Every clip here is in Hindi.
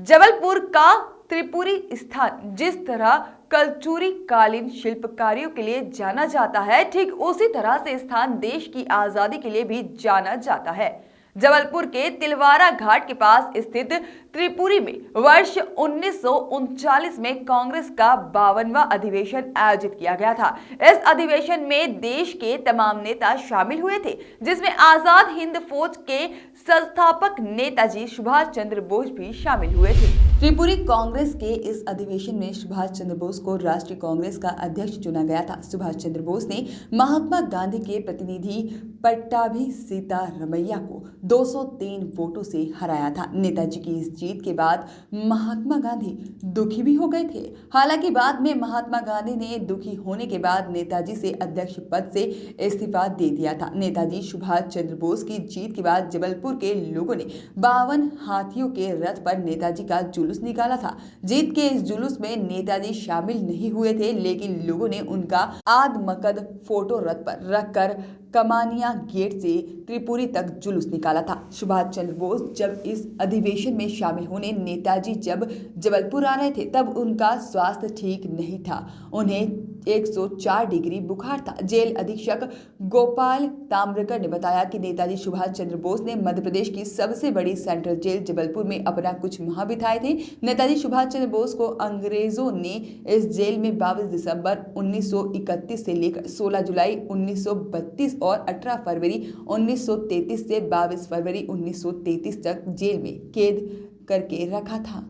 जबलपुर का त्रिपुरी स्थान जिस तरह कलचुरी कालीन शिल्पकारियों के लिए जाना जाता है, ठीक उसी तरह से स्थान देश की आजादी के लिए भी जाना जाता है। जबलपुर के तिलवारा घाट के पास स्थित त्रिपुरी में वर्ष 1939 में कांग्रेस का 52वां अधिवेशन आयोजित किया गया था। इस अधिवेशन में देश के तमाम नेता शामिल हुए थे, जिसमें आजाद हिंद फौज के संस्थापक नेताजी सुभाष चंद्र बोस भी शामिल हुए थे। त्रिपुरी कांग्रेस के इस अधिवेशन में सुभाष चंद्र बोस को राष्ट्रीय कांग्रेस का अध्यक्ष चुना गया था। सुभाष चंद्र बोस ने महात्मा गांधी के प्रतिनिधि पट्टाभी सीतारमैया को 203 वोटों से हराया था। नेताजी की इस जीत के बाद महात्मा गांधी दुखी भी हो गए थे। हालांकि बाद में महात्मा गांधी ने दुखी होने के बाद नेताजी से अध्यक्ष पद से इस्तीफा दे दिया था। नेताजी सुभाष चंद्र बोस की जीत के बाद जबलपुर के लोगों ने 52 हाथियों के रथ पर नेताजी का जुलूस निकाला था। जीत के इस जुलूस में नेताजी शामिल नहीं हुए थे, लेकिन लोगों ने उनका आदमकद फोटो रथ पर रखकर कमानिया गेट से त्रिपुरी तक जुलूस निकाला था। सुभाष चंद्र बोस जब इस अधिवेशन में शामिल होने नेताजी जब जबलपुर आ रहे थे, तब उनका स्वास्थ्य ठीक नहीं था। उन्हें 104 डिग्री बुखार था। जेल अधीक्षक गोपाल ताम्रकर ने बताया कि नेताजी सुभाष चंद्र बोस ने मध्य प्रदेश की सबसे बड़ी सेंट्रल जेल जबलपुर में अपना कुछ माह बिताए थे। नेताजी सुभाष चंद्र बोस को अंग्रेजों ने इस जेल में 22 दिसंबर 1931 से लेकर 16 जुलाई 1932 और 18 फरवरी 1933 से 22 फरवरी 1933 तक जेल में कैद करके रखा था।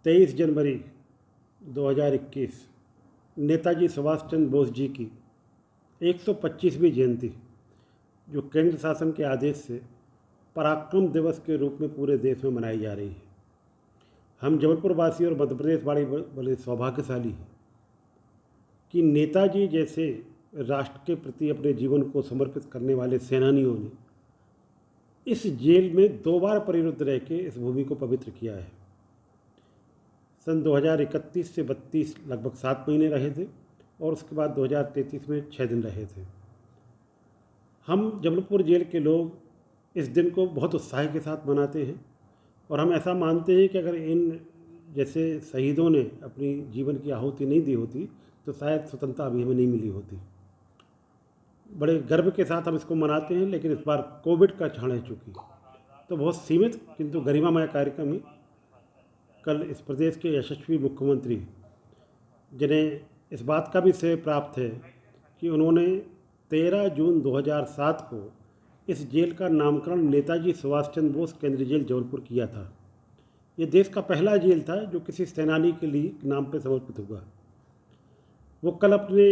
23 जनवरी 2021 नेताजी सुभाष चंद्र बोस जी की 125वीं जयंती, जो केंद्र शासन के आदेश से पराक्रम दिवस के रूप में पूरे देश में मनाई जा रही है। हम जबलपुर वासी और मध्य प्रदेश वाले बड़े सौभाग्यशाली हैं कि नेताजी जैसे राष्ट्र के प्रति अपने जीवन को समर्पित करने वाले सेनानियों ने इस जेल में 2 बार परिरुद्ध रह के इस भूमि को पवित्र किया है। सन 2031 से 32 लगभग 7 महीने रहे थे और उसके बाद 2033 में 6 दिन रहे थे। हम जबलपुर जेल के लोग इस दिन को बहुत उत्साह के साथ मनाते हैं और हम ऐसा मानते हैं कि अगर इन जैसे शहीदों ने अपनी जीवन की आहुति नहीं दी होती तो शायद स्वतंत्रता अभी हमें नहीं मिली होती। बड़े गर्व के साथ हम इसको मनाते हैं, लेकिन इस बार कोविड का क्षण है चूँकि, तो बहुत सीमित किंतु गरिमामय कार्यक्रम में कल इस प्रदेश के यशस्वी मुख्यमंत्री, जिन्हें इस बात का भी श्रेय प्राप्त है कि उन्होंने 13 जून 2007 को इस जेल का नामकरण नेताजी सुभाष चंद्र बोस केंद्रीय जेल जबलपुर किया था। ये देश का पहला जेल था जो किसी सेनानी के लिए नाम पर समर्पित हुआ। वो कल अपने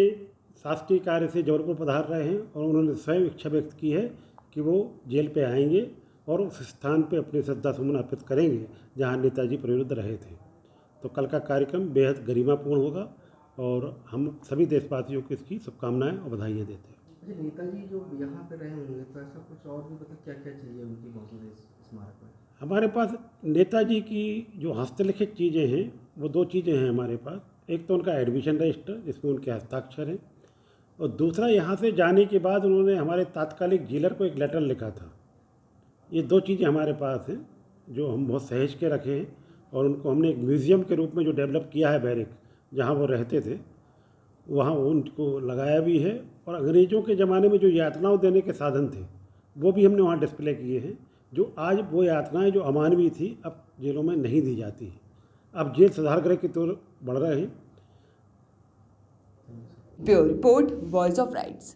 शासकीय कार्य से जबलपुर पधार रहे हैं और उन्होंने स्वयं इच्छा व्यक्त की है कि वो जेल पे आएंगे और उस स्थान पे अपने श्रद्धा सुमन अर्पित करेंगे जहाँ नेताजी परिरुद्ध रहे थे। तो कल का कार्यक्रम बेहद गरिमापूर्ण होगा और हम सभी देशवासियों को इसकी शुभकामनाएं और बधाइयाँ देते हैं। अच्छा, नेताजी जो यहाँ पे रहे होंगे तो ऐसा कुछ और भी मतलब क्या क्या चीज़ें उनकी मौजूद है स्मारक में? हमारे पास नेताजी की जो हस्तलिखित चीज़ें हैं वो 2 चीज़ें हैं हमारे पास। एक तो उनका एडमिशन रजिस्टर जिसमें उनके हस्ताक्षर हैं, और दूसरा यहाँ से जाने के बाद उन्होंने हमारे तात्कालिक जेलर को एक लेटर लिखा था। ये 2 चीज़ें हमारे पास हैं जो हम बहुत सहेज के रखे हैं और उनको हमने एक म्यूज़ियम के रूप में जो डेवलप किया है बैरिक जहाँ वो रहते थे वहाँ उनको लगाया भी है, और अंग्रेज़ों के ज़माने में जो यातनाओं देने के साधन थे वो भी हमने वहाँ डिस्प्ले किए हैं, जो आज वो यातनाएं जो अमानवीय थी अब जेलों में नहीं दी जाती हैं। अब जेल सुधारगृह की ओर बढ़ रहे हैं। Bureau report, voice of rights.